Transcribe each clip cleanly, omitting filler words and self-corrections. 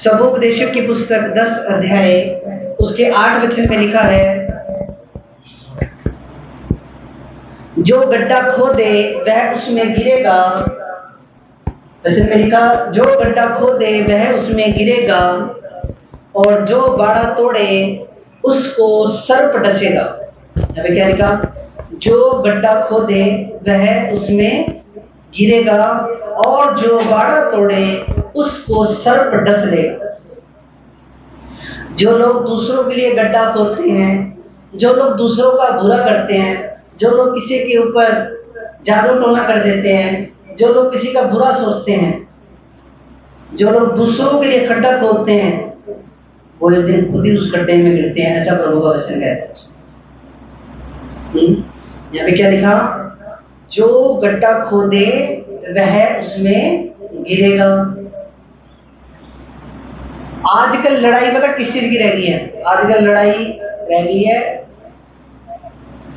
सबोपदेशक की पुस्तक 10 अध्याय उसके 8 वचन में लिखा है, जो गड्ढा खोदे वह उसमें गिरेगा। वचन में लिखा, जो गड्ढा खोदे वह उसमें गिरेगा और जो बाड़ा तोड़े उसको सर्प डसेगा। यहाँ पे क्या लिखा? जो गड्ढा खोदे वह उसमें गिरेगा और जो बाड़ा तोड़े उसको सर्प डस लेगा। जो लोग दूसरों के लिए गड्ढा खोदते हैं, जो लोग दूसरों का बुरा करते हैं, जो लोग किसी के ऊपर जादू टोना कर देते हैं, जो लोग किसी का बुरा सोचते हैं, जो लोग दूसरों के लिए खड्डा खोदते हैं, वो एक दिन खुद ही उस गड्ढे में गिरते हैं, ऐसा प्रभु का वचन कहता है। यहाँ पे क्या लिखा? जो गड्ढा खोदे वह उसमें गिरेगा। आजकल लड़ाई पता किस चीज की रह गई है? आजकल लड़ाई रह गई है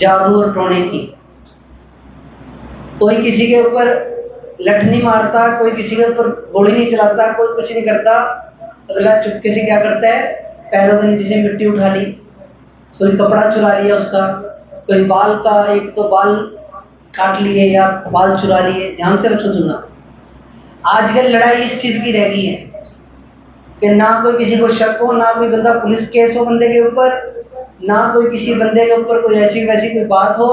जादू और टोने की। कोई किसी के ऊपर लठ नहीं मारता, कोई किसी के ऊपर गोली नहीं चलाता, कोई कुछ नहीं करता। अगला चुपके से क्या करता है? पैरों के नीचे से मिट्टी उठा ली, कोई कपड़ा चुरा लिया उसका, कोई बाल का एक तो बाल काट लिए या बाल चुरा लिए। ध्यान से बच्चों सुनना, आजकल लड़ाई इस चीज की रह गई है कि ना कोई किसी को शक हो, ना कोई बंदा पुलिस केस हो बंदे के ऊपर, ना कोई किसी बंदे के ऊपर कोई ऐसी वैसी कोई बात हो।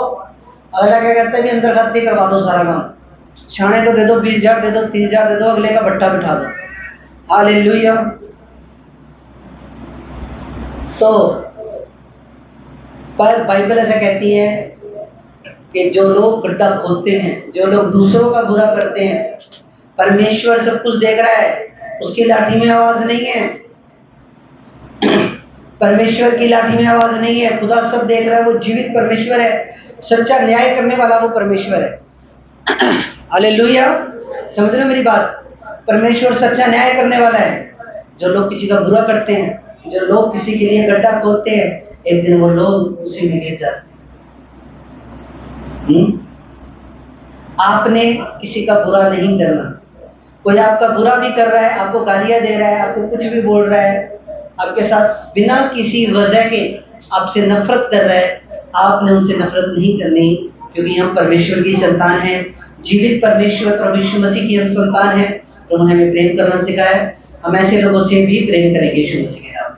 अगला क्या करता है? भी अंदर खाते करवा दो सारा काम, छाने को दे दो 20,000 दे दो 30,000 दे दो, अगले का भट्टा बिठा दो। हालेलुया। तो पर बाइबल ऐसा कहती है कि जो लोग गड्ढा खोदते हैं, जो लोग दूसरों का बुरा करते हैं, परमेश्वर सब कुछ देख रहा है, उसकी लाठी में आवाज नहीं है। परमेश्वर की लाठी में आवाज नहीं है, खुदा सब देख रहा है। वो जीवित परमेश्वर है, सच्चा न्याय करने वाला वो परमेश्वर है। हालेलुया। समझ रहे हो मेरी बात? परमेश्वर सच्चा न्याय करने वाला है। जो लोग किसी का बुरा करते हैं, जो लोग किसी के लिए गड्ढा खोदते हैं, एक दिन वो लोग उसी में गिर जाते हैं। आपने किसी का बुरा नहीं करना। कोई आपका बुरा भी कर रहा है, आपको गालियां दे रहा है, आपको कुछ भी बोल रहा है, आपके साथ बिना किसी वजह के आपसे नफरत कर रहा है, आपने उनसे नफरत नहीं करनी, क्योंकि हम परमेश्वर की संतान हैं। जीवित परमेश्वर प्रभु यीशु मसीह की हम संतान हैं। तो उन्होंने हमें प्रेम करना सिखाया, हम ऐसे लोगों से भी प्रेम करेंगे यीशु मसीह के नाम।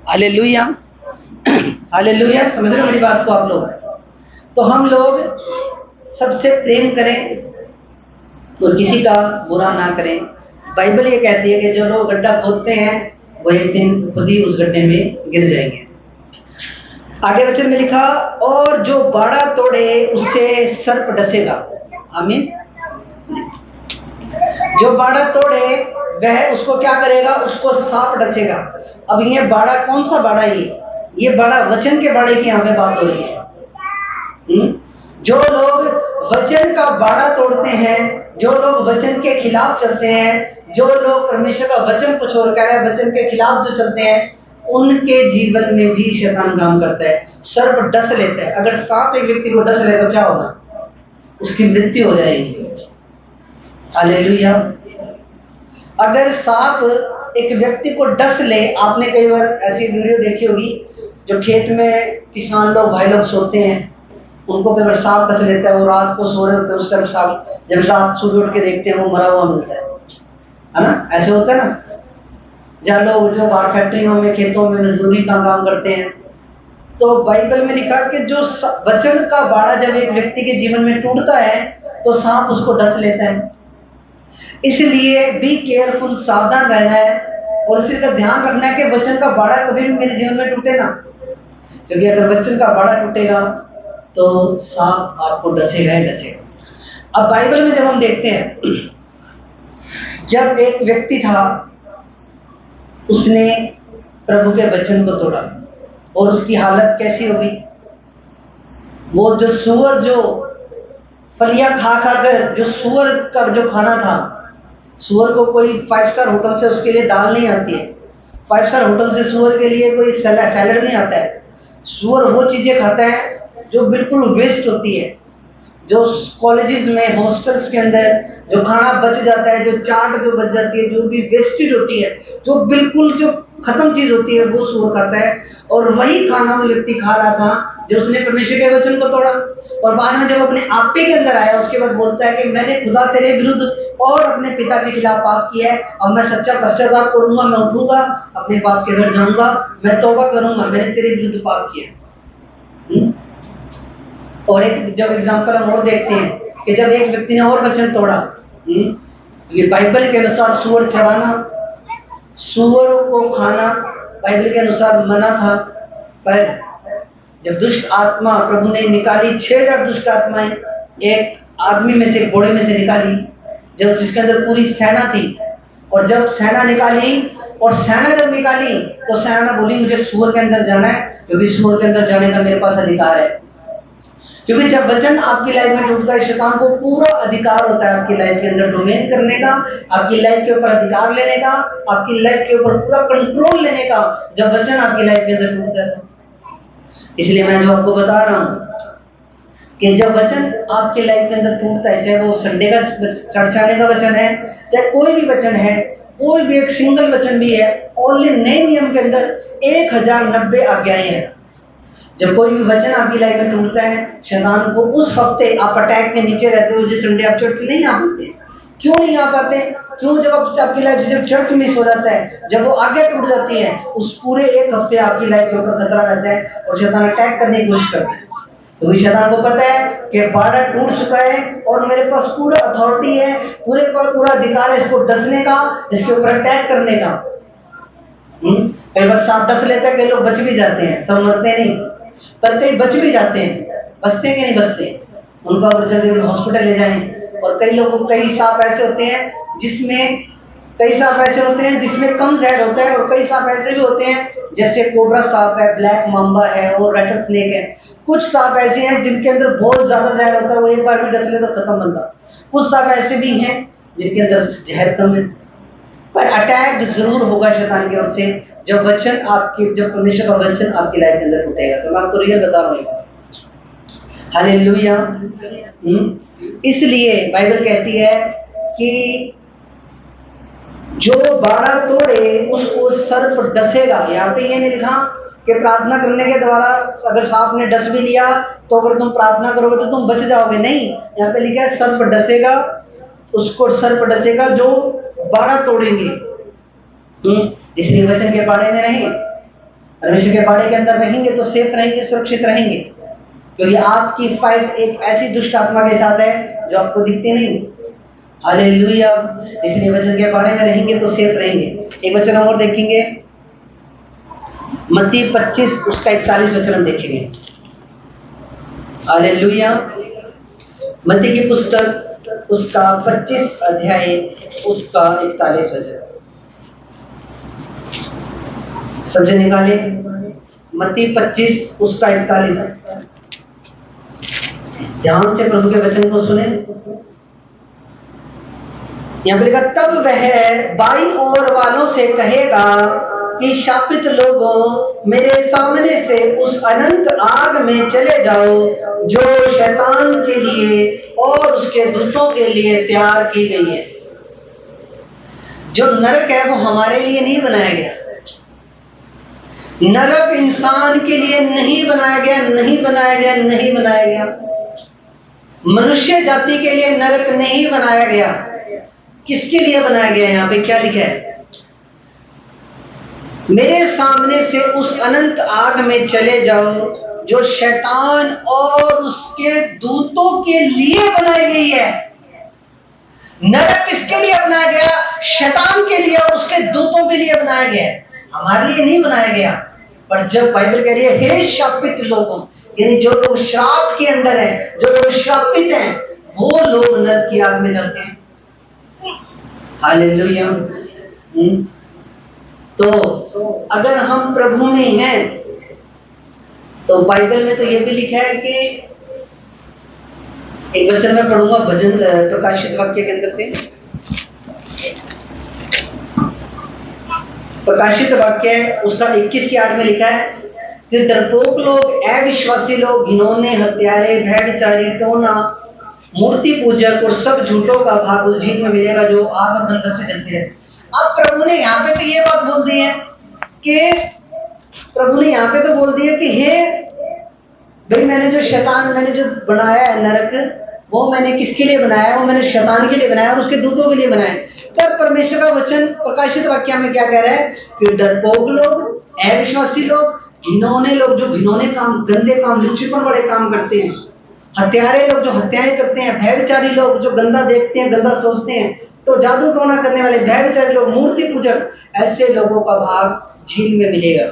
Hallelujah, hallelujah. समझ रहे हो मेरी बात को आप लोग? तो हम लोग सबसे प्रेम करें और किसी का बुरा ना करें। बाइबल ये कहती है कि जो लोग गड्ढा खोदते हैं वो एक दिन खुद ही उस गड्ढे में गिर जाएंगे। आगे वचन में लिखा, और जो बाड़ा तोड़े उससे सर्प डसेगा। आमीन। जो बाड़ा तोड़े वह उसको क्या करेगा? उसको सांप डसेगा। अब ये बाड़ा कौन सा बाड़ा है? ये बाड़ा वचन के बाड़े की यहाँ पे बात हो रही है। जो लोग वचन का बाड़ा तोड़ते हैं, जो लोग वचन के खिलाफ चलते हैं, जो लोग परमेश्वर का वचन को छोड़ कर वचन के खिलाफ जो चलते हैं, उनके जीवन में भी शैतान काम करता है, सर्प डस लेता है। अगर सांप एक व्यक्ति को डस ले तो क्या होगा? उसकी मृत्यु हो जाएगी। हालेलुया। अगर सांप एक व्यक्ति को डस ले, आपने कई बार ऐसी वीडियो देखी होगी, जो खेत में किसान लोग भाई लोग सोते हैं, उनको कई बार सांप डस लेता है, वो रात को सो रहे होते हैं, उस टाइम सांप जब रात सुबह उठ के देखते हैं वो मरा हुआ मिलता है ना? ऐसे होता है ना? जहाँ लोग जो बाहर फैक्ट्रियों में खेतों में मजदूरी का काम करते हैं, तो बाइबल में लिखा कि जो वचन का बाड़ा जब एक व्यक्ति के जीवन में टूटता है तो सांप उसको डस लेता है। इसलिए बी केयरफुल, सावधान रहना है और इसी का ध्यान रखना है कि वचन का बाड़ा कभी भी मेरे जीवन में टूटे ना, क्योंकि अगर वचन का बाड़ा टूटेगा तो सांप आपको डसेगा ही डसेगा। अब बाइबल में जब हम देखते हैं, जब एक व्यक्ति था, उसने प्रभु के वचन को तोड़ा और उसकी हालत कैसी हो गई? वो जो सूअर जो फलियां खा खाकर, जो सूअर का जो खाना था, सूअर को कोई 5 स्टार होटल से उसके लिए दाल नहीं आती है, 5 स्टार होटल से सूअर के लिए कोई सैलड नहीं आता है। सूअर वो चीजें खाता है जो बिल्कुल वेस्ट होती है, जो कॉलेजेस में, हॉस्टल्स के अंदर जो खाना बच जाता है, जो चाट जो बच जाती है, जो भी वेस्टेज होती है, जो बिल्कुल जो खत्म चीज होती है, वो सूअर खाता है। और वही खाना वो व्यक्ति खा रहा था जब उसने परमेश्वर के वचन को तोड़ा। और बाद में जब अपने आपे के अंदर आया, उसके बाद बोलता है कि मैंने खुदा तेरे विरुद्ध और अपने पिता के खिलाफ पाप किया है, अब मैं सच्चा पश्चाताप करूंगा, मैं उठूंगा, अपने बाप के घर जाऊंगा, मैं तौबा करूंगा, मैंने तेरे विरुद्ध पाप किया। और एक जब एग्जाम्पल हम और देखते हैं कि जब एक व्यक्ति ने और वचन तोड़ा, ये बाइबल के अनुसार सूअर चराना, सूअरों को खाना बाइबल के अनुसार मना था। पर जब दुष्ट आत्मा प्रभु ने निकाली, 6000 दुष्ट आत्माएं एक आदमी में से, एक घोड़े में से निकाली, जब जिसके अंदर पूरी सेना थी। और जब सेना निकाली, और सेना जब निकाली, तो सेना ने बोली मुझे सूअर के अंदर जाना है, क्योंकि सूअर के अंदर जाने का मेरे पास अधिकार है। क्योंकि जब वचन आपकी लाइफ में टूटता है, शैतान को पूरा अधिकार होता है आपकी लाइफ के अंदर डोमेन करने का, आपकी लाइफ के ऊपर अधिकार लेने का, आपकी लाइफ के ऊपर पूरा कंट्रोल लेने का, जब वचन आपकी लाइफ के अंदर टूटता है। इसलिए मैं जो आपको बता रहा हूं कि जब वचन आपके लाइफ के अंदर टूटता है, चाहे वो संडे का चर्च आने का वचन है, चाहे कोई भी वचन है, कोई भी एक सिंगल वचन भी है, ओनली नए नियम के अंदर 1090 आज्ञाएं हैं। जब कोई भी वचन आपकी लाइफ में टूटता है, शैतान को उस हफ्ते आप अटैक के नीचे रहते हो, जिस संडे आप चर्च नहीं आ पाते। क्यों नहीं आ पाते? क्यों? जब आपकी लाइफ से जब चर्च मिस हो जाता है, जब वो आगे टूट जाती है, उस पूरे एक हफ्ते आपकी लाइफ के ऊपर खतरा रहता है और शैतान अटैक करने की कोशिश करता है। तो शैतान को पता है कि बाड़ा टूट चुका है और मेरे पास पूरा अथॉरिटी है, पूरा अधिकार है इसको डसने का, इसके ऊपर अटैक करने का। कई बार सांप डस लेता है, कई लोग बच भी जाते हैं, सब मरते नहीं, पर कई बच भी जाते हैं। बचते कि नहीं बचते? उनको अगर जल्दी हॉस्पिटल ले जाएं। और कई लोगों, कई सांप ऐसे होते हैं जिसमें कम जहर होता है, और कई सांप ऐसे भी होते हैं जैसे कोबरा सांप है, ब्लैक मांबा है और रेटल स्नेक है। कुछ सांप ऐसे हैं जिनके अंदर बहुत ज्यादा जहर होता है, वो एक बार भी डस ले तो खत्म बनता। कुछ सांप ऐसे भी हैं जिनके अंदर जहर कम है। पर अटैक जरूर होगा शैतान की ओर से जब परमेश्वर का वचन आपकी लाइफ के अंदर टूटेगा। तो मैं आपको रियल बता रहा हूँ। हालेलुया। इसलिए बाइबल कहती है कि जो बाड़ा तोड़े उसको सर्प डसेगा। यहाँ पे ये नहीं लिखा कि प्रार्थना करने के द्वारा अगर सांप ने डस भी लिया तो अगर तुम प्रार्थना करोगे तो तुम बच जाओगे, नहीं। यहाँ पे लिखा है सर्प डसेगा, उसको सर्प डसेगा जो बाड़ा तोड़ेंगे। इसलिए वचन के बाड़े में रहें, परमेश्वर के बाड़े के अंदर रहेंगे तो सेफ रहेंगे, सुरक्षित रहेंगे। क्योंकि आपकी फाइट एक ऐसी दुष्ट आत्मा के साथ है जो आपको दिखती नहीं। हालेलुया। इसलिए वचन के बाड़े में रहेंगे तो सेफ रहेंगे। एक वचन हम और देखेंगे, मत्ती 25 उसका 41 वचन हम देखेंगे। हालेलुया। मत्ती की पुस्तक उसका 25 अध्याय उसका 41 वचन समझे, निकाले। मत्ती 25 उसका 41। ध्यान से प्रभु के वचन को सुने। यहाँ पे लिखा, तब वह बाईं ओर वालों से कहेगा कि शापित लोगों, मेरे सामने से उस अनंत आग में चले जाओ जो शैतान के लिए और उसके दूतों के लिए तैयार की गई है। जो नरक है वो हमारे लिए नहीं बनाया गया। नरक इंसान के लिए नहीं बनाया गया, नहीं बनाया गया, नहीं बनाया गया। मनुष्य जाति के लिए नरक नहीं बनाया गया। किसके लिए बनाया गया? यहाँ पे क्या लिखा है? मेरे सामने से उस अनंत आग में चले जाओ जो शैतान और उसके दूतों के लिए बनाई गई है। नरक किसके लिए बनाया गया? शैतान के लिए और उसके दूतों के लिए बनाया गया है, हमारे लिए नहीं बनाया गया। पर जब बाइबल कह रही है हे शापित लोगों, यानी जो लोग श्राप के अंदर हैं, जो लोग श्रापित हैं, वो लोग नरक की आग में जाते हैं। हालेलुया। तो अगर हम प्रभु में हैं तो बाइबल में तो ये भी लिखा है कि एक वचन मैं पढ़ूंगा भजन प्रकाशित वाक्य के अंदर से। प्रकाशित वाक्य उसका 21 के 8 में लिखा है कि डरपोक लोग, अविश्वासी लोग, घिनौने, हत्यारे, भयविचारी, टोना, मूर्ति पूजक और सब झूठों का भाग उस झील में मिलेगा जो आग और गंधक से जलती रहती है। अब प्रभु ने यहाँ पे तो ये बात बोल दी है कि हे भाई, मैंने जो बनाया है नरक, वो मैंने किसके लिए बनाया है? वो मैंने शैतान के लिए बनाया और उसके दूतों के लिए बनाया है। पर परमेश्वर का वचन प्रकाशित वाक्य में क्या कह रहा है कि डरपोक लोग, अविश्वासी लोग, घिनौने लोग जो घिनौने काम, गंदे काम, लुच्चपन वाले काम करते हैं, हत्यारे लोग जो हत्याएं करते हैं, भयविचारी लोग जो गंदा देखते हैं, गंदा सोचते हैं, तो जादू टोना करने वाले भयविचारी लोग, मूर्ति पूजक, ऐसे लोगों का भाग झील में मिलेगा।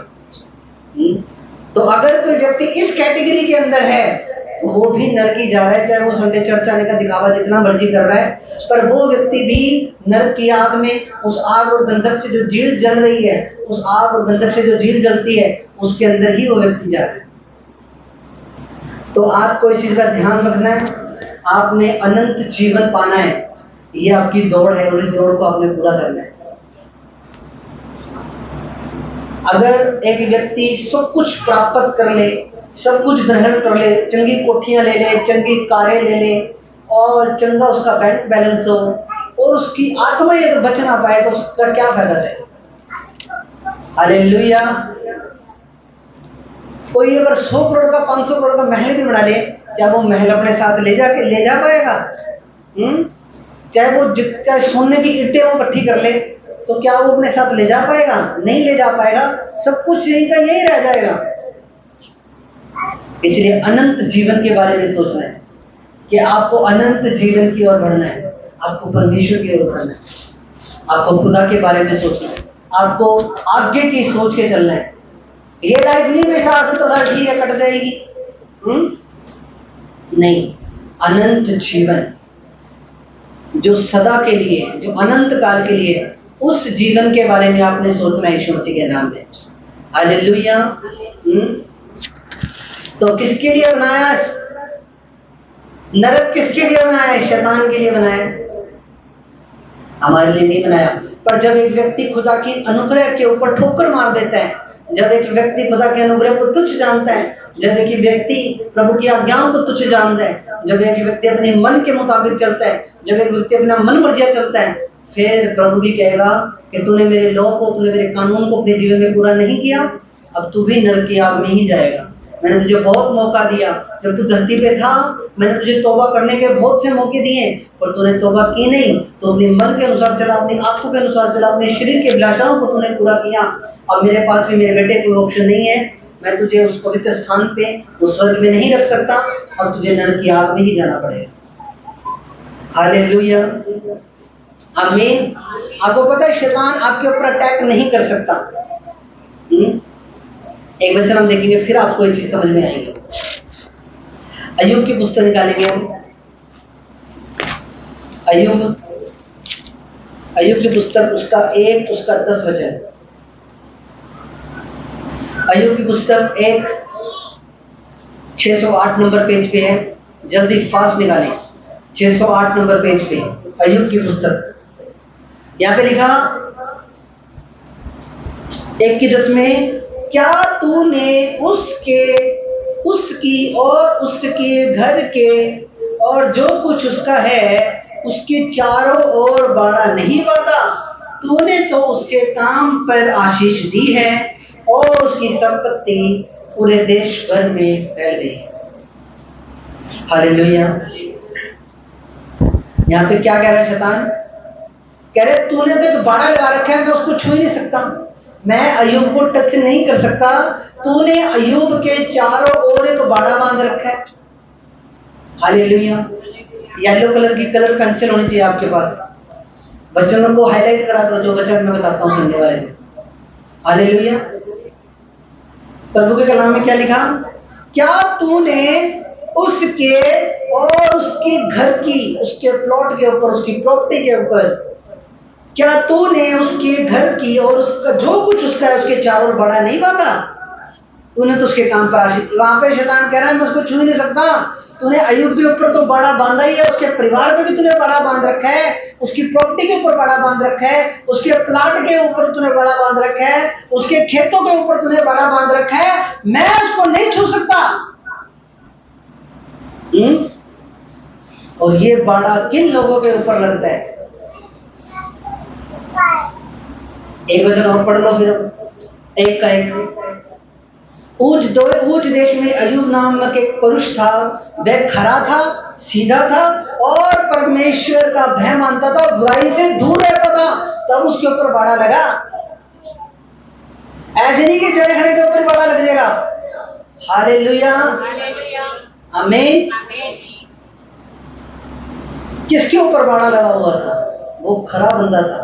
तो अगर कोई व्यक्ति इस कैटेगरी के अंदर है तो वो भी नरक ही जा रहा है, चाहे वो संडे चर्च आने का दिखावा जितना मर्जी कर रहा है, पर वो व्यक्ति भी नरक की आग में, उस आग और गंधक से जो झील जल रही है, उस आग और गंधक से जो झील जलती है, उसके अंदर ही वो व्यक्ति जा रहा है। तो आपको इस चीज का ध्यान रखना है, आपने अनंत जीवन पाना है, ये आपकी दौड़ है और इस दौड़ को आपने पूरा करना है। अगर एक व्यक्ति सब कुछ प्राप्त कर ले, सब कुछ ग्रहण कर ले, चंगी कोठियां ले ले, चंगी कारें ले ले और चंगा उसका बैंक बैलेंस हो, और उसकी आत्मा ही अगर बच ना पाए तो उसका क्या फायदा है? हालेलुया। कोई अगर 100 करोड़ का 500 करोड़ का महल भी बना ले, क्या वो महल अपने साथ ले जा पाएगा? चाहे वो जितना सोने की ईंटें वो इकट्ठी कर ले, तो क्या वो अपने साथ ले जा पाएगा? नहीं ले जा पाएगा। सब कुछ यहीं का यही रह जाएगा। इसलिए अनंत जीवन के बारे में सोचना है कि आपको अनंत जीवन की ओर बढ़ना है, आपको परमेश्वर की ओर बढ़ना है, आपको खुदा के बारे में सोचना है, आपको आगे की सोच के चलना है। ये लाइफ नहीं मेरे साथ तो ठीक है, कट जाएगी, नहीं। अनंत जीवन जो सदा के लिए, जो अनंत काल के लिए, उस जीवन के बारे में आपने सोचना है यीशु मसीह के नाम में। हालेलुया। तो किसके लिए बनाया? नरक किसके लिए बनाया है? शैतान के लिए बनाया है, हमारे लिए नहीं बनाया। पर जब एक व्यक्ति खुदा की अनुग्रह के ऊपर ठोकर मार देता है, जब एक व्यक्ति खुदा के अनुग्रह को तुच्छ जानता है, जब एक व्यक्ति प्रभु की आज्ञाओं को तुच्छ जानता है, जब एक व्यक्ति अपने मन के मुताबिक चलता है, जब एक व्यक्ति अपना मन मर्जिया चलता है, फिर प्रभु भी कहेगा कि तूने मेरे लॉ को, तूने मेरे कानून को अपने जीवन में पूरा नहीं किया, अब तू भी नरक की आग में ही जाएगा। मैंने तुझे बहुत मौका दिया, जब तू धरती पे था मैंने तुझे तौबा करने के बहुत से मौके दिए, पर तूने तौबा की नहीं। तो अपने मन के अनुसार चला, अपनी आंखों के अनुसार चला, अपने शरीर की अभिलाषाओं को तूने पूरा किया। अब मेरे पास भी मेरे बेटे कोई ऑप्शन नहीं है, मैं तुझे उस पवित्र स्थान पे, उस स्वर्ग में नहीं रख सकता, अब तुझे नरक की आग में ही जाना पड़ेगा। हालेलुया, आमीन। आपको पता है शैतान आपके ऊपर अटैक नहीं कर सकता। एक वचन हम देखेंगे, फिर आपको एक चीज समझ में आएगी। अय्यूब की पुस्तक निकालेंगे हम। अय्यूब की पुस्तक, उसका 1, उसका 10 वचन। अय्यूब की पुस्तक 1, 608 नंबर पेज पे है। जल्दी फास्ट निकालें, 608 नंबर पेज पे अय्यूब की पुस्तक। यहाँ पे लिखा 1 की 10 में, क्या तूने उसकी और उसके घर के और जो कुछ उसका है उसके चारों ओर बाड़ा नहीं बांधा? तूने तो उसके काम पर आशीष दी है और उसकी संपत्ति पूरे देश भर में फैल गई। हालेलुया। यहाँ पे क्या कह रहा है शैतान? कह रहे तूने तो एक बाड़ा लगा रखा है, मैं उसको छू ही नहीं सकता, मैं अय्यूब को टच नहीं कर सकता। तूने अय्यूब के चारों ओर एक बाड़ा बांध रखा है। हालेलुया। येलो कलर की कलर पेंसिल होनी चाहिए आपके पास, वचनों को हाईलाइट करा करो, जो वचन मैं बताता हूँ संडे वाले दिन। हालेलुया। प्रभु के कलाम में क्या लिखा? क्या तूने उसके और उसके घर की, उसके प्लॉट के ऊपर, उसकी प्रॉपर्टी के ऊपर, क्या तूने उसके घर की और उसका जो कुछ उसका है उसके चारों ओर बाड़ा नहीं बांधा? तूने तो उसके काम पर आशीष। वहां पे शैतान कह रहा है मैं उसको छू ही नहीं सकता। तूने अय्यूब के ऊपर तो बाड़ा बांधा ही है, उसके परिवार पे भी तूने बाड़ा बांध रखा है, उसकी प्रॉपर्टी के ऊपर बाड़ा बांध रखा है, उसके प्लाट के ऊपर तूने बाड़ा बांध रखा है, उसके खेतों के ऊपर तूने बाड़ा बांध रखा है, मैं उसको नहीं छू सकता। और ये बाड़ा किन लोगों के ऊपर लगता है? एक वचन और पढ़ लो फिर, एक का एक। ऊज देश में अय्यूब नामक एक पुरुष था, वह खरा था, सीधा था और परमेश्वर का भय मानता था, बुराई से दूर रहता था, तब उसके ऊपर बाड़ा लगा। ऐसे नहीं कि जड़े खड़े के ऊपर बाड़ा लग जाएगा। हालेलुया, आमीन। किसके ऊपर बाड़ा लगा हुआ था? वो खरा बंदा था,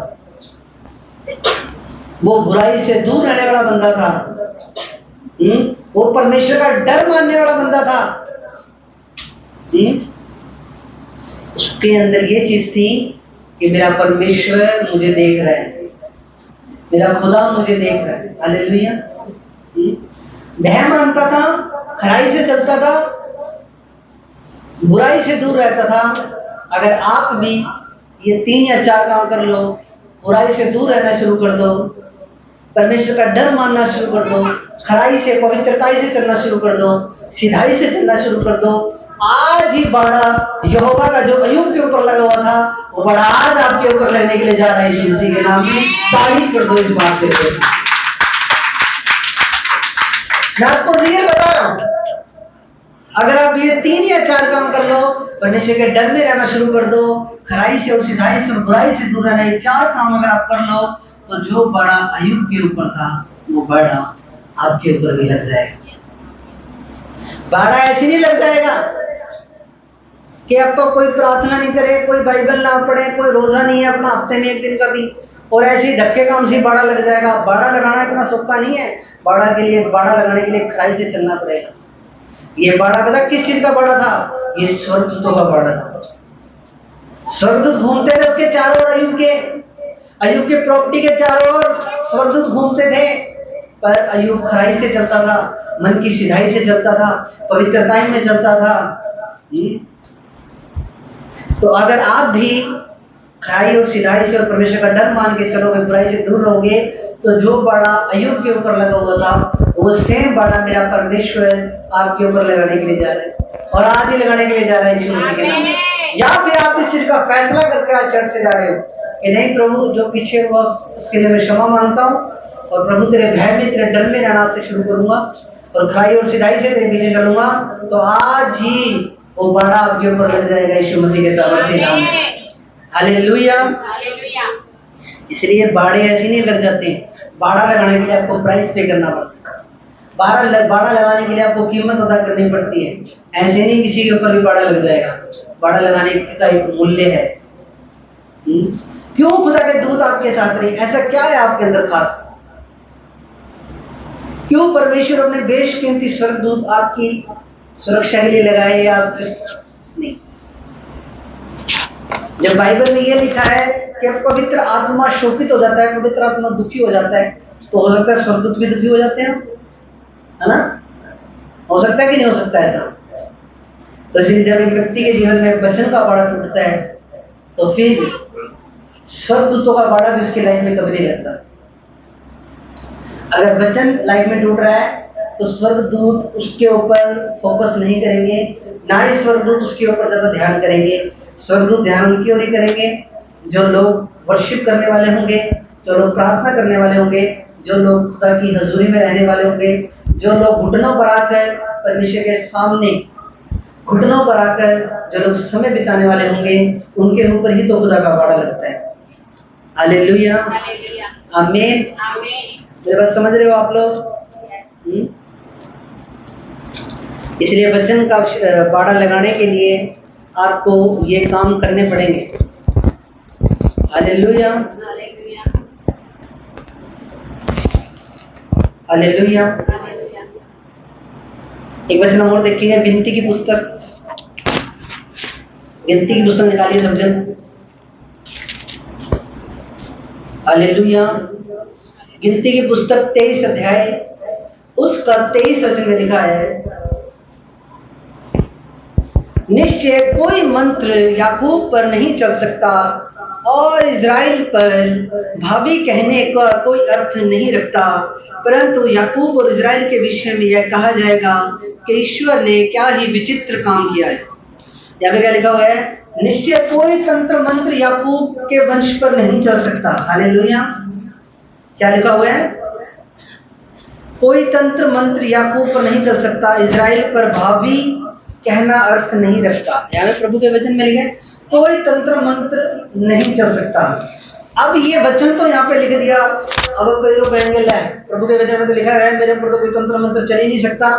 वो बुराई से दूर रहने वाला बंदा था, वो परमेश्वर का डर मानने वाला बंदा था। उसके अंदर ये चीज थी कि मेरा परमेश्वर मुझे देख रहा है, मेरा खुदा मुझे देख रहा है। हालेलुया। भय मानता था, खराई से चलता था, बुराई से दूर रहता था। अगर आप भी ये 3 या 4 काम कर लो, बुराई से दूर रहना शुरू कर दो, परमेश्वर का डर मानना शुरू कर दो, खराई से पवित्रताई से चलना शुरू कर दो, सीधाई से चलना शुरू कर दो, आज ही बाड़ा यहोवा का जो अय्यूब के ऊपर लगा हुआ था, वो बाड़ा आज आपके ऊपर लगने के लिए जा रहा है। यीशु मसीह के नाम में तारीफ कर दो इस बात के लिए। मैं आपको रियल बता रहा हूं, अगर आप ये 3 या 4 काम कर लो, परमेश्वर के डर में रहना शुरू कर दो, खराई से और सीधाई से और बुराई से दूर रहना, ये 4 काम अगर आप कर लो, तो जो बड़ा अय्यूब के ऊपर था, वो बड़ा आपके ऊपर भी लग जाएगा। बाड़ा ऐसे नहीं लग जाएगा कि आपको कोई प्रार्थना नहीं करे, कोई बाइबल ना पढ़े, कोई रोजा नहीं है अपना हफ्ते में 1 दिन का भी, और ऐसे ही धक्के काम से बाड़ा लग जाएगा। बाड़ा लगाना इतना सौखा नहीं है। बाड़ा लगाने के लिए खराई से चलना पड़ेगा। ये बाड़ा पता किस चीज का बाड़ा था? ये स्वर्गदूतों का बाड़ा था। स्वर्गदूत घूमते थे उसके चारों ओर, अय्यूब के प्रॉपर्टी के चारों ओर स्वर्गदूत घूमते थे, पर अय्यूब खराई से चलता था, मन की सीधाई से चलता था, पवित्रता में चलता था। तो अगर आप भी खराई और सीधाई से और परमेश्वर का डर मान के चलोगे, बुराई से दूर रहोगे, तो जो बाड़ा अय्यूब के ऊपर लगा हुआ था, वो सेम बाड़ा मेरा परमेश्वर आपके ऊपर लगाने के लिए जा रहा है, और आज ही लगाने के लिए जा रहा है यीशु मसीह के नाम में। या फिर आप इस चीज का फैसला करके आज चर्च से जा रहे हो कि नहीं प्रभु, जो पीछे हुआ उसके लिए मैं क्षमा मांगता हूँ, और प्रभु तेरे भय में, तेरे डर में रहना से शुरू करूंगा, और खराई और सीधाई से तेरे पीछे चलूंगा, तो आज ही वो बाड़ा आपके ऊपर लग जाएगा यीशु मसीह के सामर्थ्य नाम में। हालेलुया। इसलिए बाड़े ऐसे नहीं लग जाते। बाड़ा लगाने के लिए आपको प्राइस पे करना पड़ता है। बाड़ा लगाने के लिए आपको कीमत अदा करनी पड़ती है। ऐसे नहीं किसी के ऊपर भी बाड़ा लग जाएगा। बाड़ा लगाने का एक मूल्य है। क्यों खुदा के दूत आपके साथ रहे? ऐसा क्या है आपके अंदर खास? क्यों परमेश्वर अपने बेशकीमती स्वर्गदूत आपकी सुरक्षा के लिए लगाए? या आप नहीं, जब बाइबल में यह लिखा है कि पवित्र आत्मा शोकित हो जाता है, पवित्र आत्मा दुखी हो जाता है, तो हो सकता है स्वर्गदूत भी दुखी हो जाते हैं, है ना? हो सकता है कि नहीं हो सकता ऐसा? तो इसलिए जब एक व्यक्ति के जीवन में वचन का बाड़ा टूटता है, तो फिर स्वर्गदूतों का बाड़ा भी उसकी लाइफ में कभी नहीं लगता। अगर वचन लाइफ में टूट रहा है, तो स्वर्गदूत उसके ऊपर फोकस नहीं करेंगे, ना ही स्वर्गदूत उसके ऊपर ज्यादा ध्यान करेंगे। स्वर्गदूत ध्यान उनकी ओर ही करेंगे जो लोग वर्शिप करने वाले होंगे, जो लोग प्रार्थना करने वाले होंगे, जो लोग खुदा की हजूरी में रहने वाले होंगे, जो लोग घुटनों पर आकर परमेश्वर के सामने घुटनों पर आकर जो लोग समय बिताने वाले होंगे, उनके ऊपर ही तो खुदा का बाड़ा लगता है। हालेलुया, आमीन। मेरे बात समझ रहे हो आप लोग? इसलिए वचन का बाड़ा लगाने के लिए आपको ये काम करने पड़ेंगे। Hallelujah, hallelujah. एक वचन और देखिए, गिनती की पुस्तक निकालिए सब जन। हालेलुया। गिनती की पुस्तक 23 अध्याय उसका 23 वचन में लिखा है, निश्चय कोई मंत्र याकूब पर नहीं चल सकता और इज़राइल पर भावी कहने का कोई अर्थ नहीं रखता, परंतु याकूब और इज़राइल के विषय में यह कहा जाएगा कि ईश्वर ने क्या ही विचित्र काम किया है। यहाँ पे क्या लिखा हुआ है? निश्चय कोई तंत्र मंत्र याकूब के वंश पर नहीं चल सकता। हालेलुया। क्या लिखा हुआ है? कोई तंत्र मंत्र याकूब पर नहीं चल सकता, इजराइल पर भावी कहना अर्थ नहीं रखता। यानी प्रभु के वचन में लिखे कोई तंत्र मंत्र नहीं चल सकता। अब ये वचन तो यहाँ पे लिख दिया। अब कोई लोग कहेंगे ले प्रभु के वचन में तो लिखा है मेरे ऊपर तो कोई तंत्र मंत्र चल ही नहीं सकता।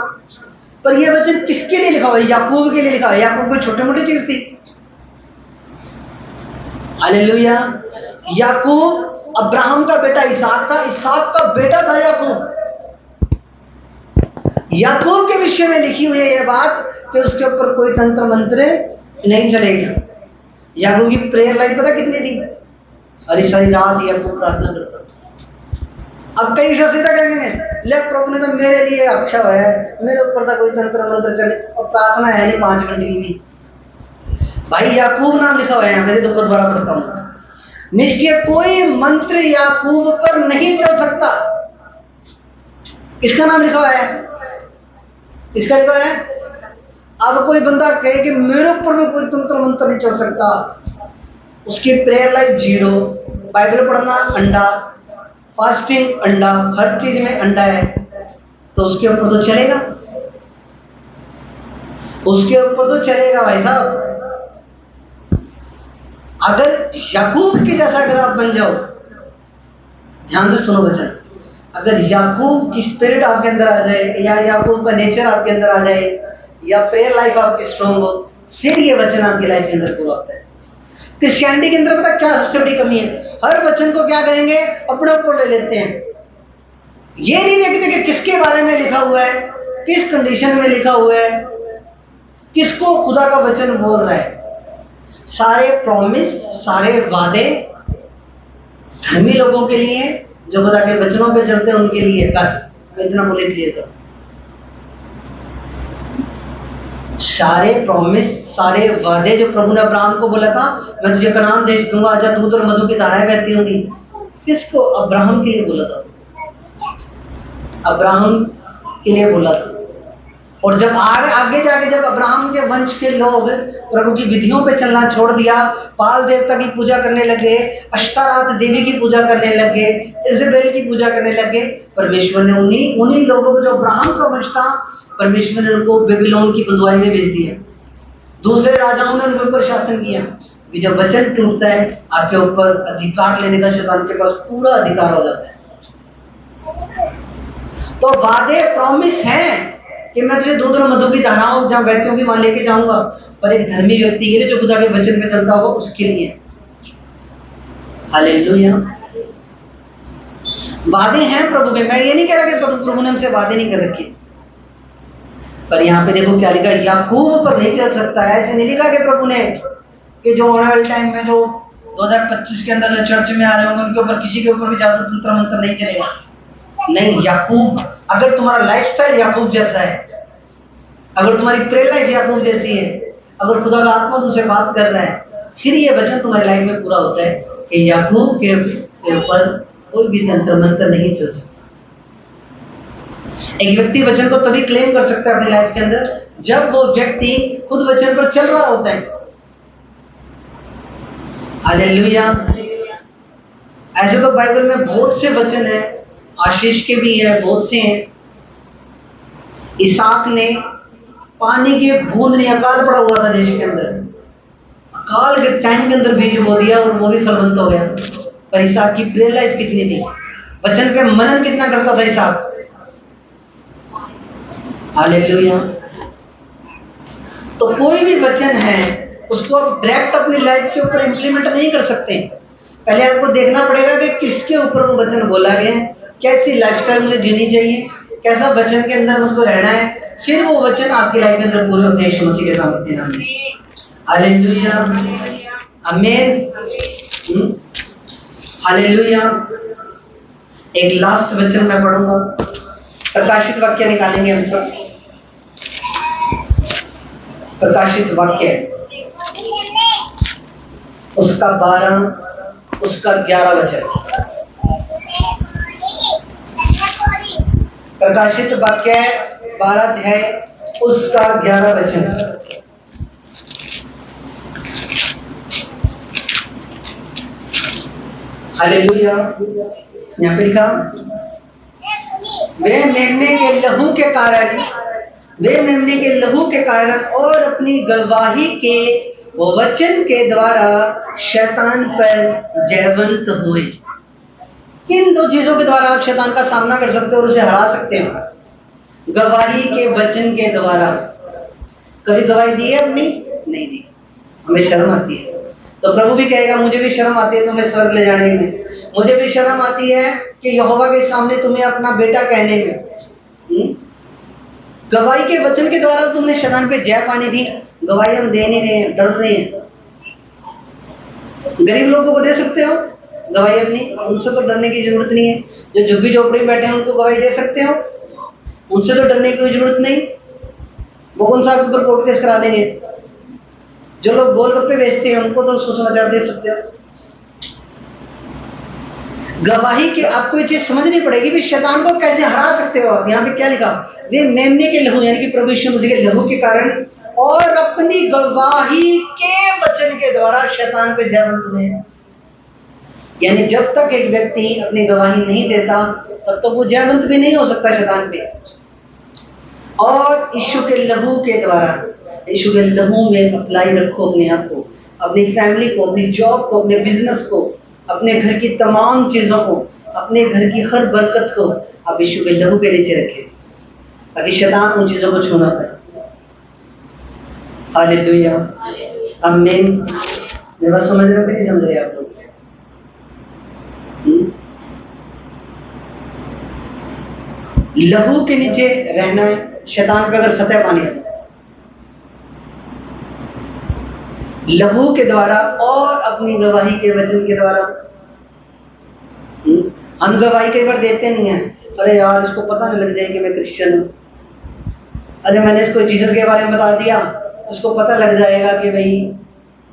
पर ये वचन किसके लिए लिखा हुआ है? याकूब के लिए लिखा है। याकूब कोई छोटी मोटी चीज थी? हालेलुया। याकूब अब्राहम का बेटा इसहाक था, इसहाक का बेटा था याकूब। याकूब के विषय में लिखी हुई है यह बात कि उसके ऊपर कोई तंत्र मंत्र नहीं चलेगा। याकूब की प्रेयर लाइफ पता कितनी थी? सारी सारी रात याकूब प्रार्थना करता। अब कई सीधा कहेंगे ले प्रभु ने तो मेरे लिए अच्छा हुआ है, मेरे ऊपर तो कोई तंत्र मंत्र चले और प्रार्थना है नहीं 5 मिनट की भी। भाई याकूब नाम लिखा हुआ है यहाँ पे, तो दोबारा पढ़ता हूँ। निश्चय कोई मंत्र याकूब पर नहीं चल सकता। इसका नाम लिखा हुआ है, इसका लिखा है। अब कोई बंदा कहे कि मेरे ऊपर भी कोई तंत्र मंत्र नहीं चल सकता, उसकी प्रेयर लाइफ 0, बाइबल पढ़ना अंडा, फास्टिंग अंडा, हर चीज में अंडा है, तो उसके ऊपर तो चलेगा, उसके ऊपर तो चलेगा भाई साहब। अगर याकूब के जैसा अगर आप बन जाओ, ध्यान से सुनो वचन, अगर याकूब की स्पिरिट आपके अंदर आ जाए या याकूब का नेचर आपके अंदर आ जाए या प्रेयर लाइफ आपकी स्ट्रांग हो, फिर ये वचन आपकी लाइफ के अंदर पूरा होता है। क्रिश्चियनिटी के अंदर पता क्या सबसे बड़ी कमी है? हर वचन को क्या करेंगे? अपने ऊपर ले लेते हैं। ये नहीं देखते कि किसके बारे में लिखा हुआ है, किस कंडीशन में लिखा हुआ है, किसको खुदा का वचन बोल रहा है। सारे प्रॉमिस, सारे वादे धर्मी लोगों के लिए, जो खुदा के वचनों पे चलते हैं उनके लिए। बस मैं इतना बोले क्लियर कर। सारे प्रॉमिस, सारे वादे जो प्रभु ने अब्राहम को बोला था, मैं तुझे कनान देश दूंगा, आजा दूध और मधु की धाराएं बहती होंगी, किसको? अब्राहम के लिए बोला था, अब्राहम के लिए बोला था। और जब आगे जाके जब अब्राहम के वंश के लोग प्रभु की विधियों पे चलना छोड़ दिया, बाल देवता की पूजा करने लगे, अश्तारात देवी की पूजा करने लगे, इजबेल की पूजा करने लगे, परमेश्वर ने उन्हीं लोगों को, जो अब्राहम का वंश था, परमेश्वर ने उनको बेबीलोन की बंधुआई में भेज दिया। दूसरे राजाओं ने उनके ऊपर शासन किया। जब वचन टूटता है, आपके ऊपर अधिकार लेने का शैतान के पास पूरा अधिकार हो जाता है। तो वादे प्रॉमिस हैं कि मैं तुझे दूध और मधु की धाराओं जहां बहती होंगी वहां लेके जाऊंगा, पर एक धर्मी व्यक्ति के लिए जो खुदा के वचन पे चलता होगा उसके लिए। हालेलुया। वादे हैं प्रभु के। मैं ये नहीं कह रहा कि प्रभु ने हमसे वादे नहीं कर रखे, पर यहाँ पे देखो क्या लिखा, याकूब पर नहीं चल सकता। ऐसे नहीं लिखा कि प्रभु ने कि जो आने वाले टाइम में जो 2025 के अंदर जो चर्च में आ रहे होंगे उनके ऊपर किसी के ऊपर भी ज्यादा तंत्र मंत्र नहीं चलेगा। नहीं, याकूब, अगर तुम्हारा लाइफस्टाइल याकूब जैसा है, अगर तुम्हारी प्रेयर लाइफ याकूब जैसी है, अगर खुदा का आत्मा तुमसे बात कर रहा है, फिर ये वचन तुम्हारी लाइफ में पूरा होता है कि याकूब के ऊपर कोई भी तंत्र मंत्र नहीं चल सकता। एक व्यक्ति वचन को तभी क्लेम कर सकता है अपनी लाइफ के अंदर जब वो व्यक्ति खुद वचन पर चल रहा होता है। हालेलुया। ऐसे तो बाइबल में बहुत से वचन है, आशीष के भी है, बहुत से हैं। इसहाक ने पानी की बूंद नहीं, अकाल पड़ा हुआ था देश के अंदर, अकाल के टाइम के अंदर बीज बो दिया और वो भी फलवंत हो गया। पर इसहाक की प्रेयर लाइफ कितनी थी, वचन पे मनन कितना करता था इसहाक। हालेलुया। तो कोई भी वचन है उसको आप डायरेक्ट अपनी लाइफ के ऊपर इंप्लीमेंट नहीं कर सकते। पहले आपको देखना पड़ेगा कि किसके ऊपर वो वचन बोला गया है, कैसी लाइफस्टाइल मुझे जीनी चाहिए, कैसा वचन के अंदर मुझको रहना है, फिर वो वचन आपकी लाइफ के अंदर पूरे होते हैं यीशु मसीह के सामर्थ्य नाम में। हालेलुया, आमीन, हालेलुया। एक लास्ट वचन मैं पढ़ूंगा, प्रकाशित वाक्य निकालेंगे हम सब। प्रकाशित वाक्य उसका 12 उसका 11 वचन। प्रकाशित वाक्य 12 अध्याय उसका 11 वचन। हालेलुया। यहाँ पे लिखा, वे मेमने के लहू के कारण, वे मेमने के लहू के कारण और अपनी गवाही के वचन के द्वारा शैतान पर जयवंत हुए। किन दो चीजों के द्वारा आप शैतान का सामना कर सकते हो और उसे हरा सकते हो? गवाही के वचन के द्वारा। कभी गवाही दी है अपनी? नहीं दी, हमें शर्म आती है। तो प्रभु भी कहेगा, मुझे भी शर्म आती है तुम्हें स्वर्ग ले जाने में, मुझे भी शर्म आती है कि यहोवा के सामने तुम्हें अपना बेटा कहने में। गवाही के वचन के द्वारा तुमने शैतान पे जय पानी थी, गवाही हम दे नहीं रहे हैं, डर रहे हैं। गरीब लोगों को दे सकते हो गवाही अपनी, उनसे तो डरने की जरूरत नहीं है। जो झुग्गी झोपड़ी में बैठे हैं उनको गवाही दे सकते हो, उनसे तो डरने की कोई जरूरत नहीं। वो कौन सा आपके ऊपर कोर्ट केस करा देंगे? जो लोग गोलगप्पे बेचते हैं उनको तो सुसमाचार दे सकते हो। गवाही की आपको ये चीज समझनी पड़ेगी भी, शैतान को कैसे हरा सकते हो आप। यहाँ पे क्या लिखा? वे मेमने के लहू यानी कि प्रभु यीशु मसीह के लहू के कारण और अपनी गवाही के वचन के द्वारा शैतान पे जयवंत हुए। यानी जब तक एक व्यक्ति अपनी गवाही नहीं देता तब तक वो जयवंत भी नहीं हो सकता शैतान पे। और यीशु के लहू के द्वारा, यीशु के लहू में अप्लाई रखो अपने आप को, अपनी फैमिली को, अपनी जॉब को, अपने बिजनेस को, अपने घर की तमाम चीजों को, अपने घर की हर बरकत को आप यीशु के लहू के नीचे रखें ताकि शैतान उन चीजों को छूना पाए। हालेलुया, आमीन। मेरी बात समझ रहे हो कि नहीं समझ रहे आप लोग? लहू के नीचे रहना है शैतान पे अगर फतेह पानी है। लहू के द्वारा और अपनी गवाही के वचन के द्वारा। हम गवाही कई बार देते नहीं है, अरे यार इसको पता नहीं लग जाए कि मैं क्रिश्चियन हूँ, अरे मैंने इसको जीसस के बारे में बता दिया इसको पता लग जाएगा कि भाई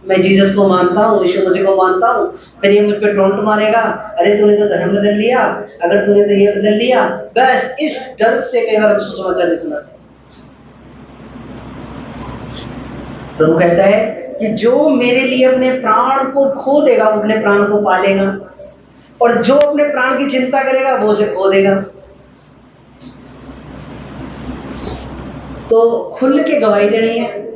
मैं जीसस को मानता हूँ, यीशु मसीह को मानता हूँ, फिर ये मुझ पर टोंट मारेगा, अरे तूने तो धर्म बदल लिया, अगर तूने तो ये बदल लिया। बस इस डर से कई बार हम सुसमाचार नहीं सुनाते। प्रभु कहता है कि जो मेरे लिए अपने प्राण को खो देगा वो अपने प्राण को पालेगा, और जो अपने प्राण की चिंता करेगा वो उसे खो देगा। तो खुल के गवाही देनी है,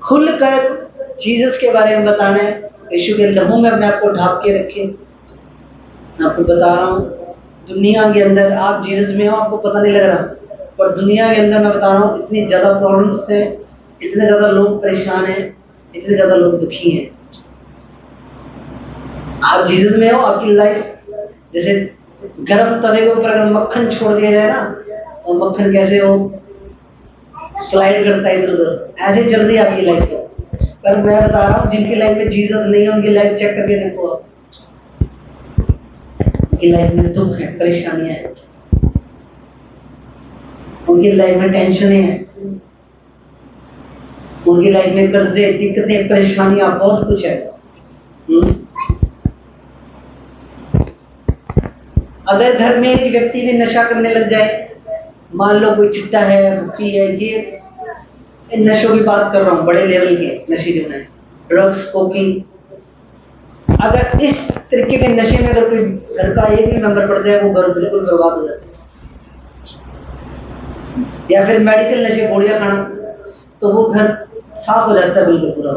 खुलकर जीसस के बारे में बताना है। यीशु के लहू में अपने आप को ढांप के रखें। मैं आपको बता रहा हूँ, दुनिया के अंदर आप जीसस में हो आपको पता नहीं लग रहा, पर दुनिया के अंदर मैं बता रहा हूँ इतनी ज्यादा प्रॉब्लम्स है, इतने ज्यादा लोग परेशान हैं, इतने ज्यादा लोग दुखी हैं। आप जीसस में हो, आपकी लाइफ जैसे गर्म तवे के ऊपर अगर मक्खन छोड़ दिया जाए ना, तो मक्खन कैसे हो स्लाइड करता है इधर उधर, ऐसे चल रही है आपकी लाइफ। तो पर मैं बता रहा हूँ जिनकी लाइफ में जीसस नहीं है उनकी लाइफ चेक करके देखो आप, उनकी लाइफ में दुख है, परेशानियां हैं, उनकी लाइफ में टेंशन है, उनकी लाइफ में कर्जे, दिक्कतें, परेशानियां, बहुत कुछ है। अगर घर में एक व्यक्ति भी नशा करने लग जाए, मान लो कोई चिट्टा है, भुक्की है, ये नशों की बात कर रहा हूँ, बड़े लेवल के नशे जो हैं, ड्रग्स, कोकीन, अगर इस तरीके के नशे में अगर कोई घर का एक भी मेंबर पड़ जाए वो घर बिल्कुल बर्बाद हो जाता है। या फिर मेडिकल नशे, गोलियां खाना, तो वो घर साफ हो जाता है बिल्कुल पूरा।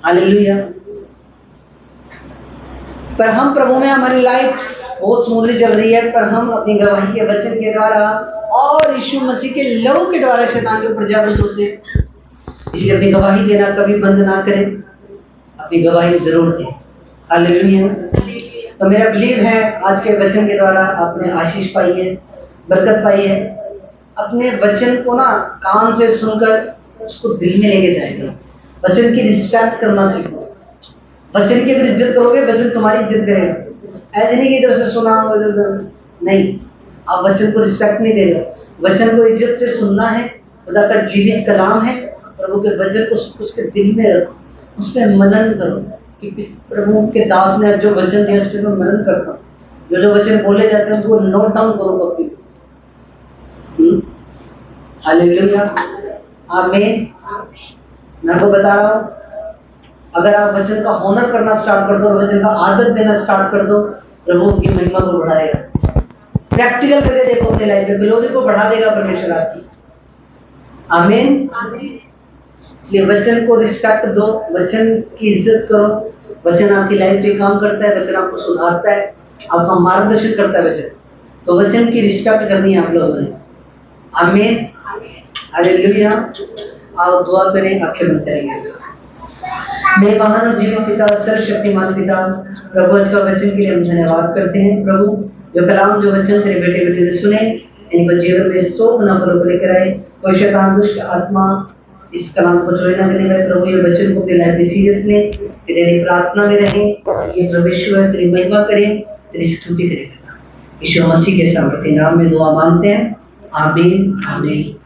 हालेलुया। पर हम प्रभु में हमारी लाइफ बहुत स्मूथली चल रही है, पर हम अपनी गवाही के वचन के द्वारा और यीशु मसीह के लहू के द्वारा शैतान के ऊपर जयवंत होते हैं। इसलिए अपनी गवाही देना कभी बंद ना करें, अपनी गवाही जरूर दें। हालेलुया। तो मेरा बिलीव है आज के वचन के द्वारा आपने आशीष पाई है, बरकत पाई है। अपने वचन को ना कान से सुनकर उसको दिल में लेके जाएगा। वचन की रिस्पेक्ट करना सीखो। वचन की अगर इज्जत करोगे वचन तुम्हारी इज्जत करेगा। ऐसे नहीं कि इधर से सुना उधर से नहीं, आप वचन को रिस्पेक्ट नहीं दे रहे हो। वचन को इज्जत से सुनना है, खुदा का जीवित कलाम है, प्रभु के वचन को उसके दिल में रखो, उस पर मनन करो कि प्रभु के दास ने जो वचन दिया उस पर मैं मनन करता हूँ। जो वचन बोले जाते हैं उनको नोट डाउन करो कभी। हालेलुया, आमीन। मैं आपको बता रहा हूँ अगर आप वचन का ऑनर करना स्टार्ट कर दो और वचन का आदर देना स्टार्ट कर दो, प्रभु की महिमा को बढ़ाएगा। प्रैक्टिकल करके देखो अपनी लाइफ में, ग्लोरी को बढ़ा देगा परमेश्वर आपकी। आमीन। इसलिए वचन को रिस्पेक्ट दो, वचन की इज्जत करो। वचन आपकी लाइफ पे काम करता है, वचन आपको सुधारता है, आपका मार्गदर्शन करता है वचन। तो वचन की रिस्पेक्ट करनी है आप लोगों ने। आमीन, हालेलुया। आओ दुआ करें, आंखें बंद करेंगे। मेरे महान और जीवित पिता, सर्वशक्तिमान पिता, प्रभु आज का वचन के लिए हम धन्यवाद करते हैं। प्रभु जो कलाम, जो वचन तेरे बेटे बेटी ने सुने, इनको जीवन में 100 गुना फलों को लेकर आए। कोई शैतान दुष्ट आत्मा इस कलाम को जो ना करने पाए, प्रभु ये वचन को अपनी लाइफ में सीरियस लें, तेरी प्रार्थना में रहें। ये परमेश्वर तेरी महिमा करें, तेरी स्तुति करें। यीशु मसीह के सामर्थ्य नाम में दुआ मांगते हैं। आमीन, आमीन।